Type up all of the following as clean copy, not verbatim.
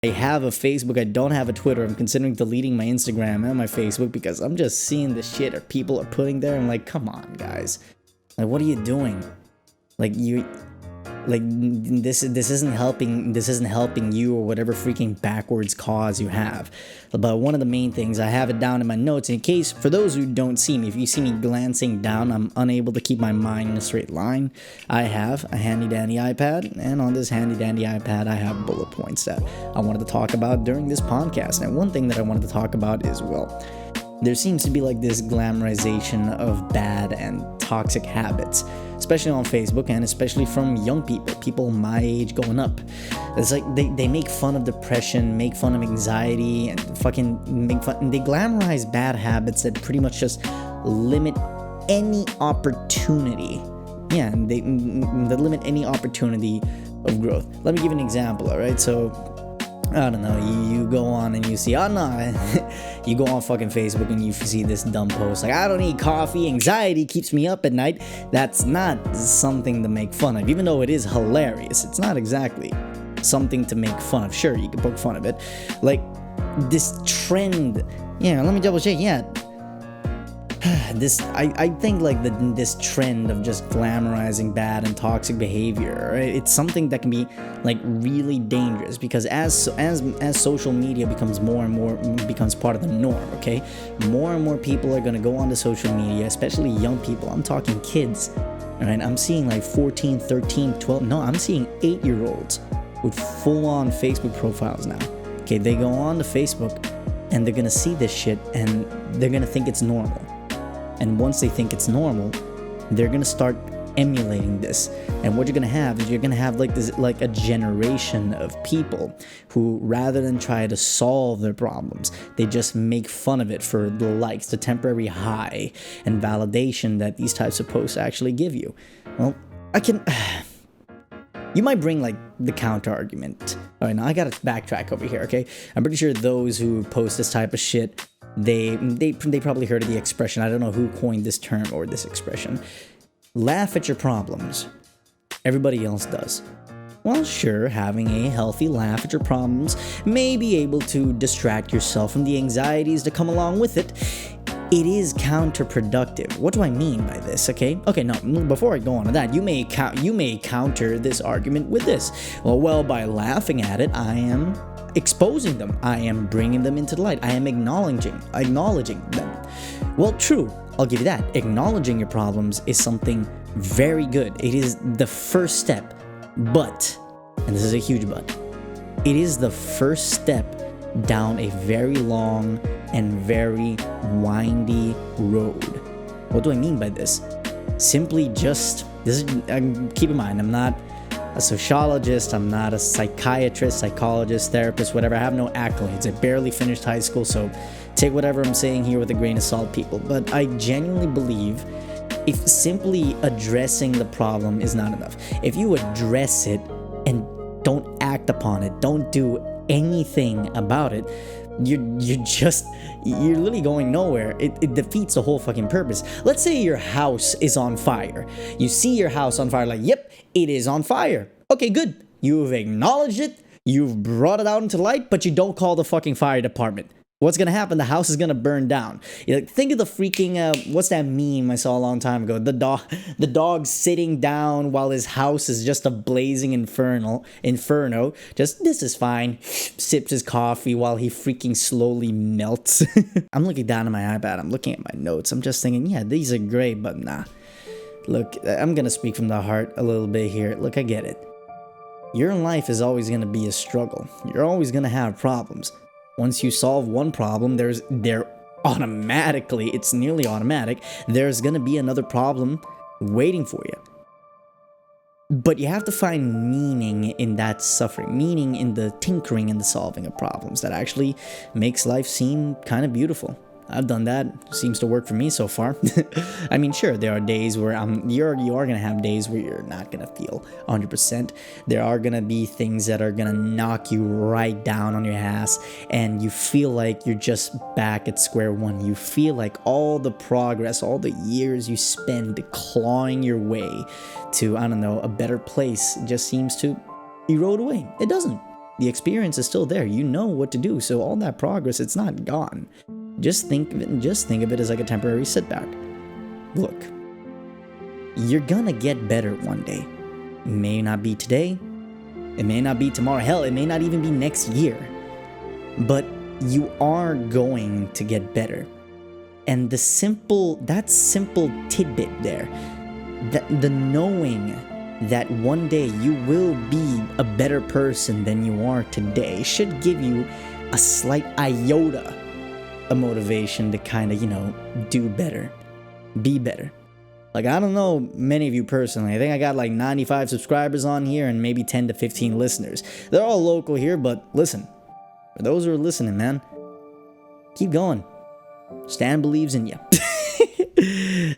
I have a Facebook, I don't have a Twitter. I'm considering deleting my Instagram and my Facebook because I'm just seeing the shit that people are putting there. I'm like, come on, guys. Like, what are you doing? Like, this isn't helping you or whatever freaking backwards cause you have. But one of the main things, I have it down in my notes in case, for those who don't see me, if you see me glancing down, I'm unable to keep my mind in a straight line. I have a handy dandy iPad, and on this handy dandy iPad I have bullet points that I wanted to talk about during this podcast. And one thing that I wanted to talk about is, well, there seems to be like this glamorization of bad and toxic habits, especially on Facebook and especially from young people my age going up. It's like they make fun of depression, make fun of anxiety, and fucking make fun, and they glamorize bad habits that pretty much just limit any opportunity. Yeah, and they limit any opportunity of growth. Let me give you an example, alright? So I don't know, you go on and you see, oh no, you go on fucking Facebook and you see this dumb post like, I don't need coffee, anxiety keeps me up at night. That's not something to make fun of, even though it is hilarious. It's not exactly something to make fun of. Sure, you can poke fun of it. Like, this trend, yeah, let me double check, yeah. I think like this trend of just glamorizing bad and toxic behavior, right? It's something that can be like really dangerous because as social media becomes more and more becomes part of the norm, okay? More and more people are gonna go onto social media, especially young people. I'm talking kids, right? I'm seeing like 14, 13, 12. No, I'm seeing 8-year-olds with full-on Facebook profiles now. Okay, they go on to Facebook and they're gonna see this shit and they're gonna think it's normal. And once they think it's normal, they're gonna start emulating this. And what you're gonna have is you're gonna have like this, like a generation of people who, rather than try to solve their problems, they just make fun of it for the likes, the temporary high and validation that these types of posts actually give you. Well, you might bring like the counter argument. All right, now I gotta backtrack over here, okay? I'm pretty sure those who post this type of shit, they probably heard of the expression. I don't know who coined this term or this expression. Laugh at your problems. Everybody else does. Well, sure, having a healthy laugh at your problems may be able to distract yourself from the anxieties that come along with it. It is counterproductive. What do I mean by this? Okay, no. Before I go on to that, you may counter this argument with this. Well, by laughing at it, I am exposing them. I am bringing them into the light. I am acknowledging them. Well, true. I'll give you that. Acknowledging your problems is something very good. It is the first step. But, and this is a huge but, it is the first step down a very long and very windy road. What do I mean by this? Simply just, keep in mind, I'm not a sociologist, I'm not a psychiatrist, psychologist, therapist, whatever. I have no accolades. I barely finished high school, so take whatever I'm saying here with a grain of salt, people. But I genuinely believe if simply addressing the problem is not enough, if you address it and don't act upon it, don't do anything about it, you're literally going nowhere. It defeats the whole fucking purpose. Let's say your house is on fire. You see your house on fire, like, yep, it is on fire. Okay, good. You've acknowledged it, you've brought it out into light, but you don't call the fucking fire department. What's gonna happen? The house is gonna burn down. Think of the freaking what's that meme I saw a long time ago? The dog sitting down while his house is just a blazing inferno. Just, this is fine. Sips his coffee while he freaking slowly melts. I'm looking down at my iPad. I'm looking at my notes. I'm just thinking, yeah, these are great, but nah. Look, I'm gonna speak from the heart a little bit here. Look, I get it. Your life is always gonna be a struggle. You're always gonna have problems. Once you solve one problem, it's nearly automatic, there's gonna be another problem waiting for you. But you have to find meaning in that suffering, meaning in the tinkering and the solving of problems that actually makes life seem kind of beautiful. I've done that. Seems to work for me so far. I mean, sure, there are days where you are gonna have days where you're not gonna feel 100%. There are gonna be things that are gonna knock you right down on your ass, and you feel like you're just back at square one. You feel like all the progress, all the years you spend clawing your way to, I don't know, a better place just seems to erode away. It doesn't. The experience is still there. You know what to do. So all that progress, it's not gone. Just think of it as like a temporary setback. Look, you're gonna get better one day. It may not be today. It may not be tomorrow. Hell, it may not even be next year. But you are going to get better. And that simple tidbit there, the knowing that one day you will be a better person than you are today should give you a slight iota of motivation to kind of, do better, be better. Like, I don't know many of you personally. I think I got like 95 subscribers on here and maybe 10 to 15 listeners. They're all local here, but listen, for those who are listening, man, keep going. Stan believes in you.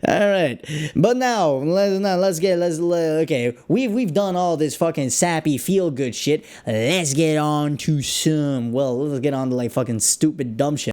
All right, but now okay. We've done all this fucking sappy feel good shit. Let's get on to some. Well, let's get on to like fucking stupid dumb shit.